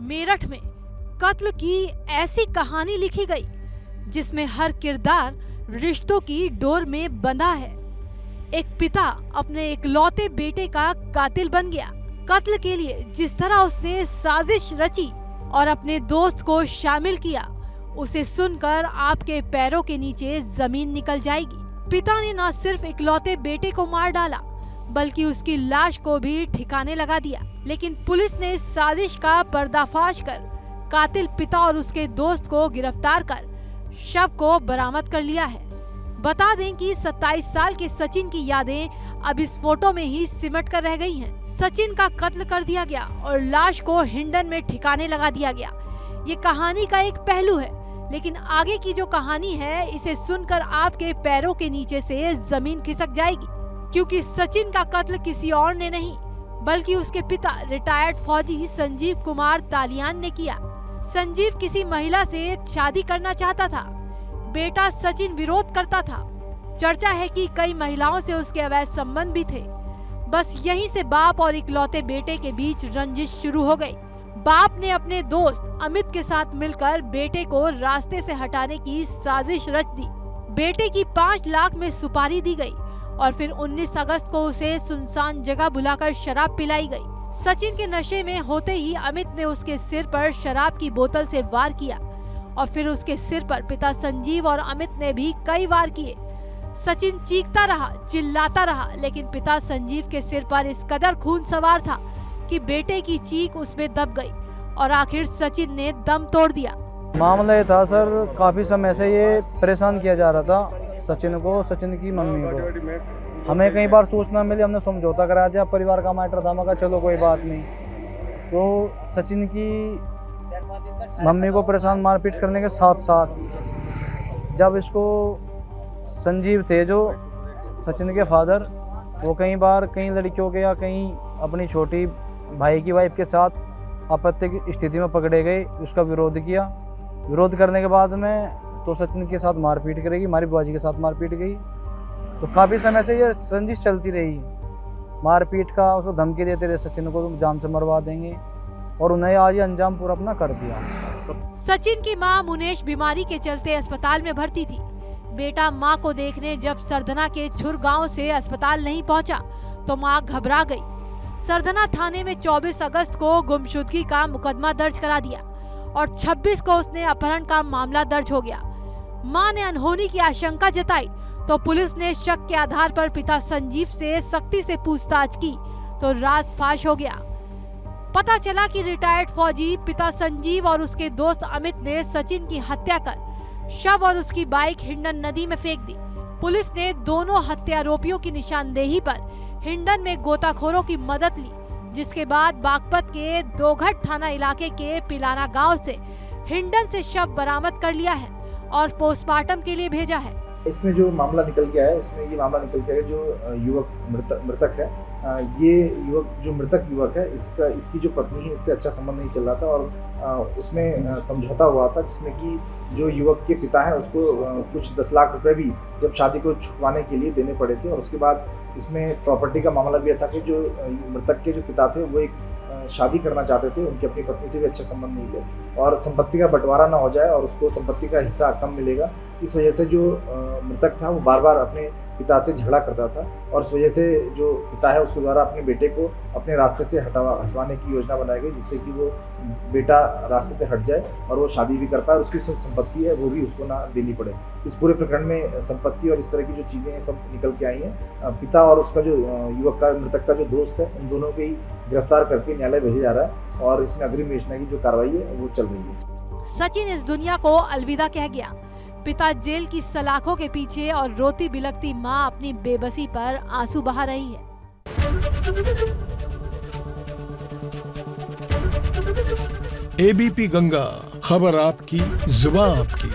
मेरठ में कत्ल की ऐसी कहानी लिखी गई जिसमें हर किरदार रिश्तों की डोर में बंधा है। एक पिता अपने इकलौते बेटे का कातिल बन गया। कत्ल के लिए जिस तरह उसने साजिश रची और अपने दोस्त को शामिल किया, उसे सुनकर आपके पैरों के नीचे जमीन निकल जाएगी। पिता ने न सिर्फ इकलौते बेटे को मार डाला, बल्कि उसकी लाश को भी ठिकाने लगा दिया। लेकिन पुलिस ने इस साजिश का पर्दाफाश कर कातिल पिता और उसके दोस्त को गिरफ्तार कर शव को बरामद कर लिया है। बता दें कि 27 साल के सचिन की यादें अब इस फोटो में ही सिमट कर रह गई हैं। सचिन का कत्ल कर दिया गया और लाश को हिंडन में ठिकाने लगा दिया गया। ये कहानी का एक पहलू है, लेकिन आगे की जो कहानी है, इसे सुनकर आपके पैरों के नीचे से जमीन खिसक जाएगी, क्योंकि सचिन का कत्ल किसी और ने नहीं, बल्कि उसके पिता रिटायर्ड फौजी संजीव कुमार तालियान ने किया। संजीव किसी महिला से शादी करना चाहता था। बेटा सचिन विरोध करता था। चर्चा है कि कई महिलाओं से उसके अवैध संबंध भी थे। बस यहीं से बाप और इकलौते बेटे के बीच रंजिश शुरू हो गई। बाप ने अपने दोस्त अमित के साथ मिलकर बेटे को रास्ते से हटाने की साजिश रच दी। बेटे की 5 लाख में सुपारी दी गई और फिर 19 अगस्त को उसे सुनसान जगह बुलाकर शराब पिलाई गई। सचिन के नशे में होते ही अमित ने उसके सिर पर शराब की बोतल से वार किया और फिर उसके सिर पर पिता संजीव और अमित ने भी कई वार किए। सचिन चीखता रहा, चिल्लाता रहा, लेकिन पिता संजीव के सिर पर इस कदर खून सवार था कि बेटे की चीख उसमें दब गई और आखिर सचिन ने दम तोड़ दिया। मामला ये था सर, काफी समय से ये परेशान किया जा रहा था सचिन को, सचिन की मम्मी को। हमें कई बार सूचना मिली, हमने समझौता करा दिया, परिवार का मैटर था, मगर चलो कोई बात नहीं। तो सचिन की मम्मी को परेशान मारपीट करने के साथ साथ जब इसको संजीव थे, जो सचिन के फादर, वो कई बार कई लड़कियों के या कहीं अपनी छोटी भाई की वाइफ के साथ आपत्तिक स्थिति में पकड़े गए, उसका विरोध किया। विरोध करने के बाद में तो सचिन के साथ मारपीट करेगी, हमारी बुआजी के साथ मारपीट गई। तो काफ़ी समय से ये रंजिश चलती रही, मारपीट का। उसको धमकी देते रहे सचिन को, तुम जान से मरवा देंगे, और उन्हें आज ये अंजाम पूरा अपना कर दिया। सचिन की मां मुनेश बीमारी के चलते अस्पताल में भर्ती थी। बेटा मां को देखने जब सरधना के छुर गांव से अस्पताल नहीं पहुंचा तो मां घबरा गई। सरधना थाने में 24 अगस्त को गुमशुदगी का मुकदमा दर्ज करा दिया और 26 को उसने अपहरण का मामला दर्ज हो गया। मां ने अनहोनी की आशंका जताई तो पुलिस ने शक के आधार पर पिता संजीव से सख्ती से पूछताछ की तो राज फाश हो गया। पता चला कि रिटायर्ड फौजी पिता संजीव और उसके दोस्त अमित ने सचिन की हत्या कर शव और उसकी बाइक हिंडन नदी में फेंक दी। पुलिस ने दोनों हत्यारोपियों की निशानदेही पर हिंडन में गोताखोरों की मदद ली, जिसके बाद बागपत के दोघट थाना इलाके के पिलाना गांव से हिंडन से शव बरामद कर लिया है और पोस्टमार्टम के लिए भेजा है। इसमें जो मामला निकल के आया है, इसमें ये मामला निकल के आया जो युवक मृतक है, ये युवक जो मृतक युवक है, इसकी जो पत्नी है, इससे अच्छा संबंध नहीं चल रहा था और उसमें समझौता हुआ था, जिसमें कि जो युवक के पिता है उसको कुछ 10 लाख रुपए भी जब शादी को छुटवाने के लिए देने पड़े थे। और उसके बाद इसमें प्रॉपर्टी का मामला भी था कि जो मृतक के जो पिता थे वो एक शादी करना चाहते थे, उनकी अपनी पत्नी से भी अच्छा संबंध नहीं थे और संपत्ति का बंटवारा ना हो जाए और उसको संपत्ति का हिस्सा कम मिलेगा। इस वजह से जो मृतक था वो बार बार अपने पिता से झगड़ा करता था और इस वजह से जो पिता है उसके द्वारा अपने बेटे को अपने रास्ते से हटवाने की योजना बनाई गई, जिससे कि वो बेटा रास्ते से हट जाए और वो शादी भी कर पाए और उसकी जो संपत्ति है वो भी उसको ना देनी पड़े। इस पूरे प्रकरण में संपत्ति और इस तरह की जो चीज़ें हैं सब निकल के आई हैं। पिता और उसका जो युवक का मृतक का जो दोस्त है, उन दोनों को ही गिरफ्तार करके न्यायालय भेजा जा रहा है और इसमें अग्रिम योजना की जो कार्रवाई है वो चल रही है। सचिन इस दुनिया को अलविदा कह गया। पिता जेल की सलाखों के पीछे और रोती बिलखती मां अपनी बेबसी पर आंसू बहा रही है। एबीपी गंगा, खबर आपकी, जुबान आपकी।